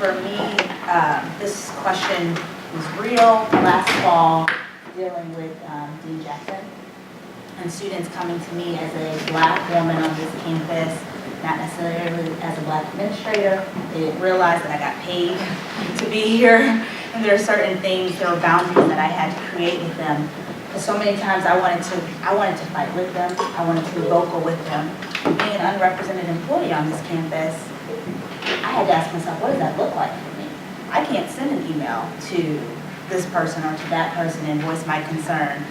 for me, this question was real last fall, dealing with Dean Jackson and students coming to me as a Black woman on this campus, not necessarily as a Black administrator. They didn't realize that I got paid to be here, and there are certain things, there were boundaries that I had to create with them. But so many times I wanted to fight with them. I wanted to be vocal with them. Being an unrepresented employee on this campus, I had to ask myself, what does that look like for me? I can't send an email to this person or to that person and voice my concern.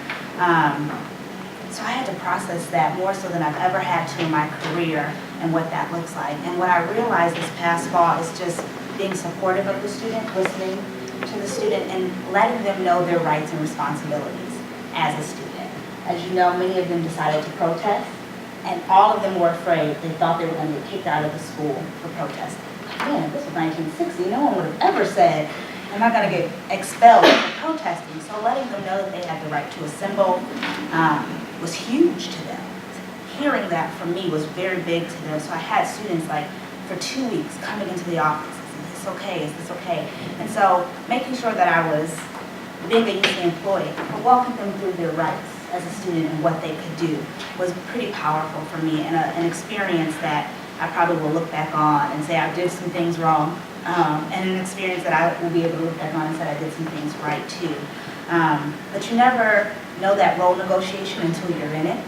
So I had to process that more so than I've ever had to in my career and what that looks like. And what I realized this past fall is just being supportive of the student, listening to the student, and letting them know their rights and responsibilities as a student. As you know, many of them decided to protest, and all of them were afraid. They thought they were going to get kicked out of the school for protesting. Man, this was 1960. No one would have ever said, am I going to get expelled for protesting? So letting them know that they had the right to assemble was huge to them. Hearing that from me was very big to them. So I had students like for 2 weeks coming into the office. Is this okay? Is this okay? And so making sure that I was being a youth employee, but walking them through their rights as a student and what they could do was pretty powerful for me, and an experience that I probably will look back on and say I did some things wrong, and an experience that I will be able to look back on and say I did some things right too. But you never know that role negotiation until you're in it.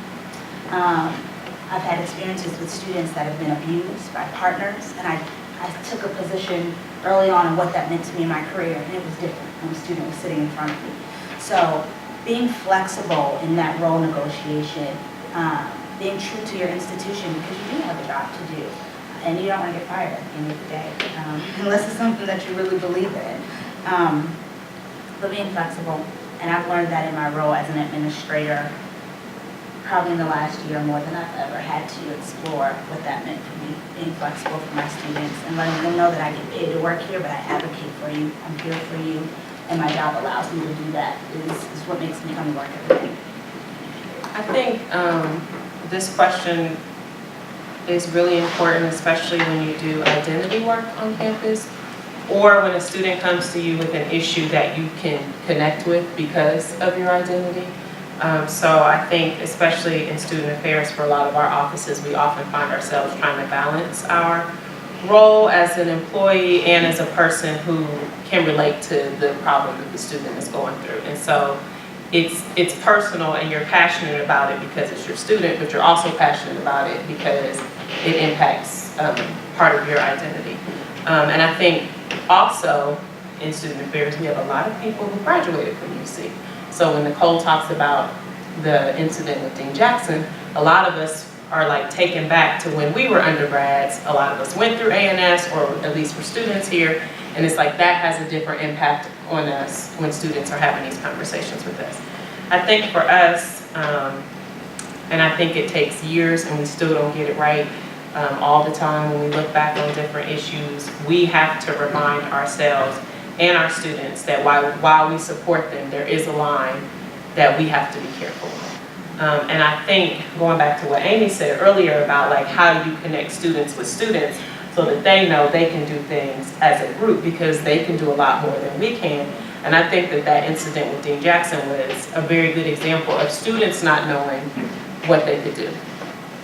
I've had experiences with students that have been abused by partners, and I took a position early on what that meant to me in my career, and it was different when a student was sitting in front of me. So being flexible in that role negotiation, being true to your institution, because you do have a job to do, and you don't want to get fired at the end of the day, unless it's something that you really believe in. But being flexible, and I've learned that in my role as an administrator, probably in the last year more than I've ever had to explore what that meant for me, being flexible for my students and letting them know that I get paid to work here, but I advocate for you, I'm here for you, and my job allows me to do that, is what makes me come to work every day. I think this question is really important, especially when you do identity work on campus, or when a student comes to you with an issue that you can connect with because of your identity. So I think, especially in student affairs, for a lot of our offices, we often find ourselves trying to balance our role as an employee and as a person who can relate to the problem that the student is going through. And so it's personal, and you're passionate about it because it's your student, but you're also passionate about it because it impacts part of your identity. And I think also in student affairs, we have a lot of people who graduated from UC. So when Nicole talks about the incident with Dean Jackson, a lot of us are like taken back to when we were undergrads. A lot of us went through A&S, or at least for students here, and it's like that has a different impact on us when students are having these conversations with us. I think for us, and I think it takes years and we still don't get it right all the time when we look back on different issues, we have to remind ourselves and our students that while we support them, there is a line that we have to be careful of. And I think, going back to what Amy said earlier about like how you connect students with students so that they know they can do things as a group, because they can do a lot more than we can. And I think that incident with Dean Jackson was a very good example of students not knowing what they could do.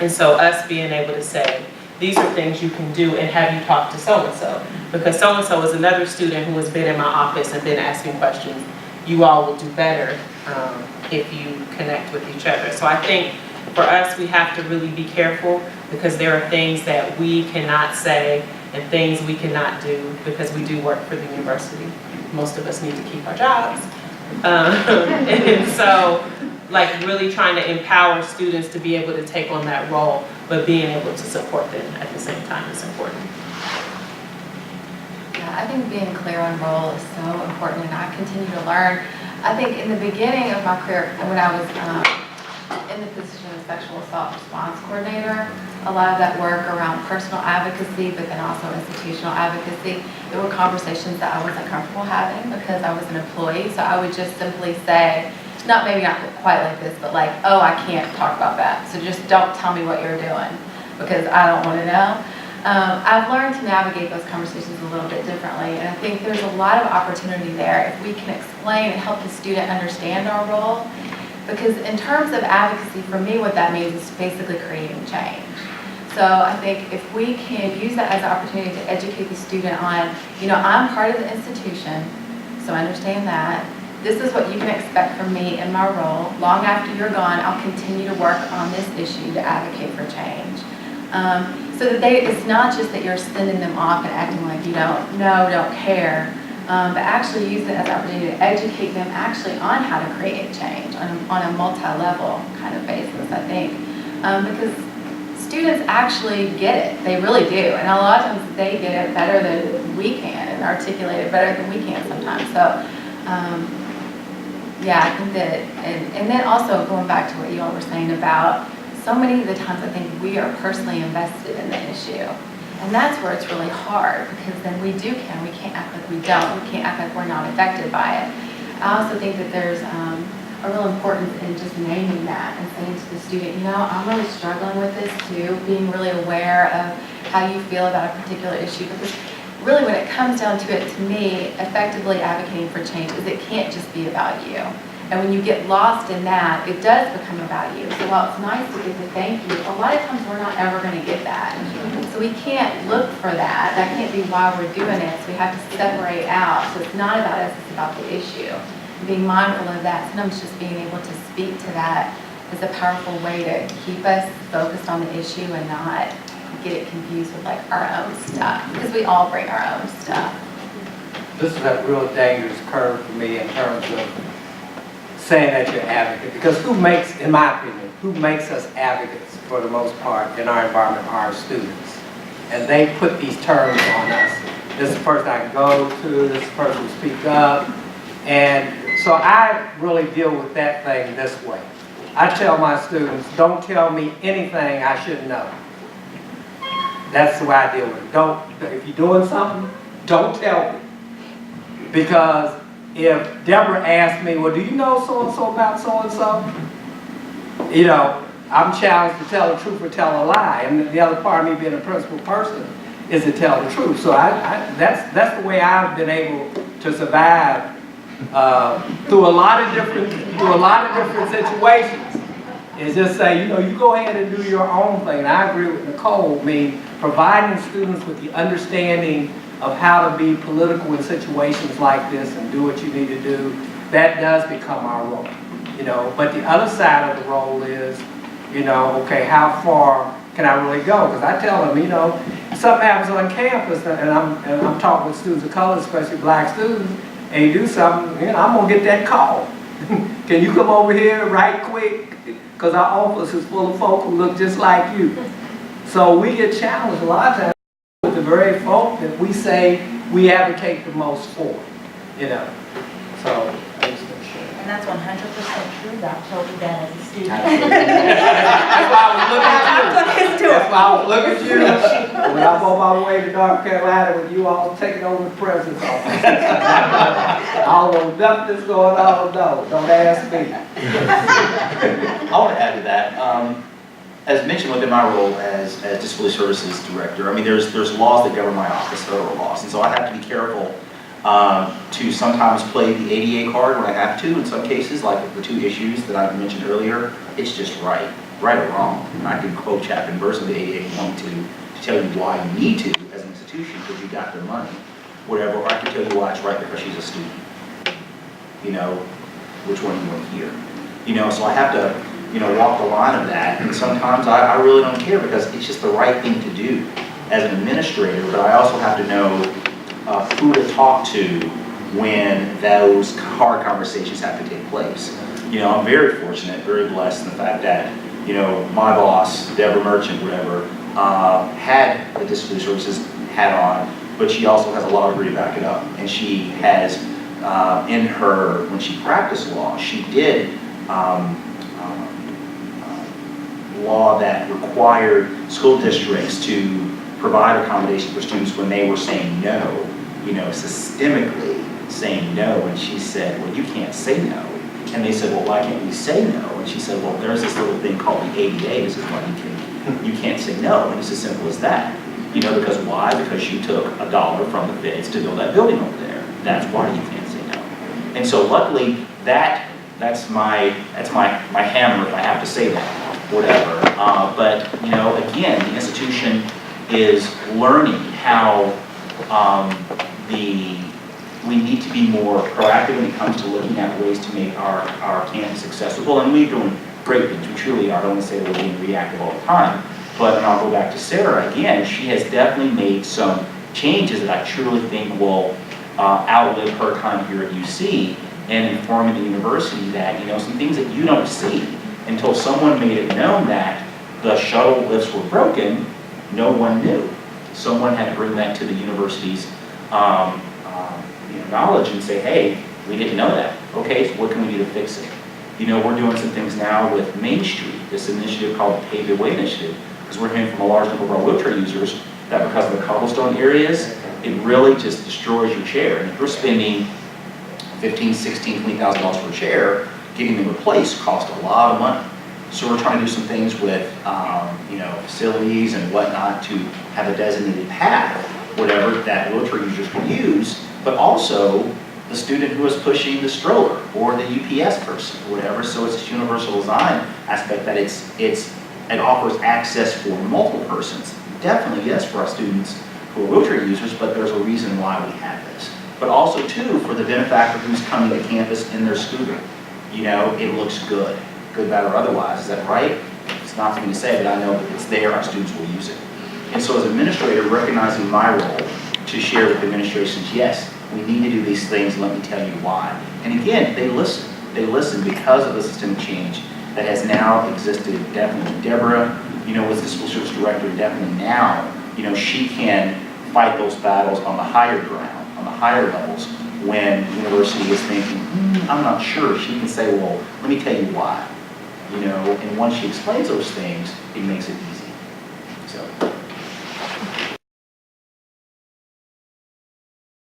And so us being able to say, these are things you can do, and have you talked to so-and-so? Because so-and-so is another student who has been in my office and been asking questions. You all will do better if you connect with each other. So I think for us, we have to really be careful, because there are things that we cannot say and things we cannot do because we do work for the university. Most of us need to keep our jobs. And so, like, really trying to empower students to be able to take on that role, but being able to support them at the same time is important. Yeah, I think being clear on role is so important, and I continue to learn. I think in the beginning of my career, when I was in the position of sexual assault response coordinator, a lot of that work around personal advocacy, but then also institutional advocacy, there were conversations that I wasn't comfortable having because I was an employee. So I would just simply say, maybe not quite like this, but like, oh, I can't talk about that. So just don't tell me what you're doing because I don't want to know. I've learned to navigate those conversations a little bit differently, and I think there's a lot of opportunity there if we can explain and help the student understand our role. Because in terms of advocacy, for me, what that means is basically creating change. So I think if we can use that as an opportunity to educate the student on, I'm part of the institution, so understand that. This is what you can expect from me in my role. Long after you're gone, I'll continue to work on this issue to advocate for change. So that it's not just that you're sending them off and acting like you don't know, don't care, but actually use it as an opportunity to educate them actually on how to create change on a multi-level kind of basis, I think. Because students actually get it, they really do. And a lot of times they get it better than we can and articulate it better than we can sometimes. So, yeah, I think that, and then also going back to what you all were saying about so many of the times I think we are personally invested in the issue. And that's where it's really hard, because then we can't act like we don't, we can't act like we're not affected by it. I also think that there's a real importance in just naming that and saying to the student, I'm really struggling with this too, being really aware of how you feel about a particular issue, because really when it comes down to it, to me, effectively advocating for change is it can't just be about you. And when you get lost in that, it does become about you. So while it's nice to get the thank you, a lot of times we're not ever going to get that. So we can't look for that. That can't be why we're doing it. So we have to separate out. So it's not about us, it's about the issue. And being mindful of that, sometimes just being able to speak to that is a powerful way to keep us focused on the issue and not get it confused with like our own stuff. Because we all bring our own stuff. This is a real dangerous curve for me in terms of saying that you're advocate, because in my opinion, who makes us advocates for the most part in our environment are our students. And they put these terms on us. This is the person I can go to, this is the person who speak up. And so I really deal with that thing this way. I tell my students, don't tell me anything I shouldn't know. That's the way I deal with it. If you're doing something, don't tell me. Because if Deborah asked me, well, do you know so-and-so about so-and-so? I'm challenged to tell the truth or tell a lie. And the other part of me being a principal person is to tell the truth. So that's the way I've been able to survive through a lot of different situations. Is just say, you go ahead and do your own thing. And I agree with Nicole, providing students with the understanding of how to be political in situations like this and do what you need to do, that does become our role. But the other side of the role is, okay, how far can I really go? Because I tell them, something happens on campus, and I'm talking with students of color, especially black students, and you do something, I'm gonna get that call. Can you come over here right quick? Because our office is full of folk who look just like you. So we get challenged a lot of times with the very folk that we say we advocate the most for, So I just want to share. And that's 100% true. I've told you that as a student. That's why I was looking at you. That's why I was looking at you. When I was on my way to North Carolina with you all taking over the president's office. I don't know nothing's going on, no. Don't ask me. I want to add to that. As mentioned within my role as Disability Services Director, there's laws that govern my office, federal laws, and so I have to be careful to sometimes play the ADA card when I have to. In some cases, like the two issues that I mentioned earlier, it's just right or wrong. And I can quote chapter and verse of the ADA if you want to tell you why you need to as an institution because you got their money, whatever, or I can tell you why it's right because she's a student. Which one do you want to hear? So I have to walk the line of that, and sometimes I really don't care because it's just the right thing to do as an administrator, but I also have to know who to talk to when those hard conversations have to take place. I'm very fortunate, very blessed in the fact that, my boss, Deborah Merchant, whatever, had the Disability Services hat on, but she also has a law degree to back it up, and she has, when she practiced law, she did law that required school districts to provide accommodation for students when they were saying no, systemically saying no, and she said, well, you can't say no. And they said, well, why can't we say no? And she said, well, there's this little thing called the ADA, this is why you can't say no, and it's as simple as that. You know, because why? Because you took $1 from the feds to build that building over there. That's why you can't say no. And so luckily, that's my hammer, if I have to say that, whatever. But, you know, again, the institution is learning how we need to be more proactive when it comes to looking at ways to make our campus accessible. And we're doing great things. We truly are. I don't want to say that we're being reactive all the time. But, and I'll go back to Sarah again, she has definitely made some changes that I truly think will outlive her time here at UC and informing the university that, you know, some things that you don't see until someone made it known that the shuttle lifts were broken, no one knew. Someone had to bring that to the university's knowledge and say, hey, we didn't know that. Okay, so what can we do to fix it? You know, we're doing some things now with Main Street, this initiative called the Pave Your Way Initiative, because we're hearing from a large number of our wheelchair users that because of the cobblestone areas, it really just destroys your chair. And if you're spending $15,000, $16,000, $20,000 per chair, getting them replaced costs a lot of money. So we're trying to do some things with, you know, facilities and whatnot to have a designated path, whatever that wheelchair users can use, but also the student who is pushing the stroller or the UPS person or whatever. So it's a universal design aspect that it offers access for multiple persons. Definitely, yes, for our students who are wheelchair users, but there's a reason why we have this. But also, too, for the benefactor who's coming to campus in their scooter. You know, it looks good, bad, or otherwise. Is that right? It's not for me to say, but I know that it's there, our students will use it. And so as administrator, recognizing my role to share with administrations, yes, we need to do these things, let me tell you why. And again, they listen. They listen because of the systemic change that has now existed. Definitely Deborah, you know, was the school service director, definitely now, you know, she can fight those battles on the higher ground, on the higher levels, when the university is thinking, I'm not sure. She can say, well, let me tell you why. You know, and once she explains those things, it makes it easy. So.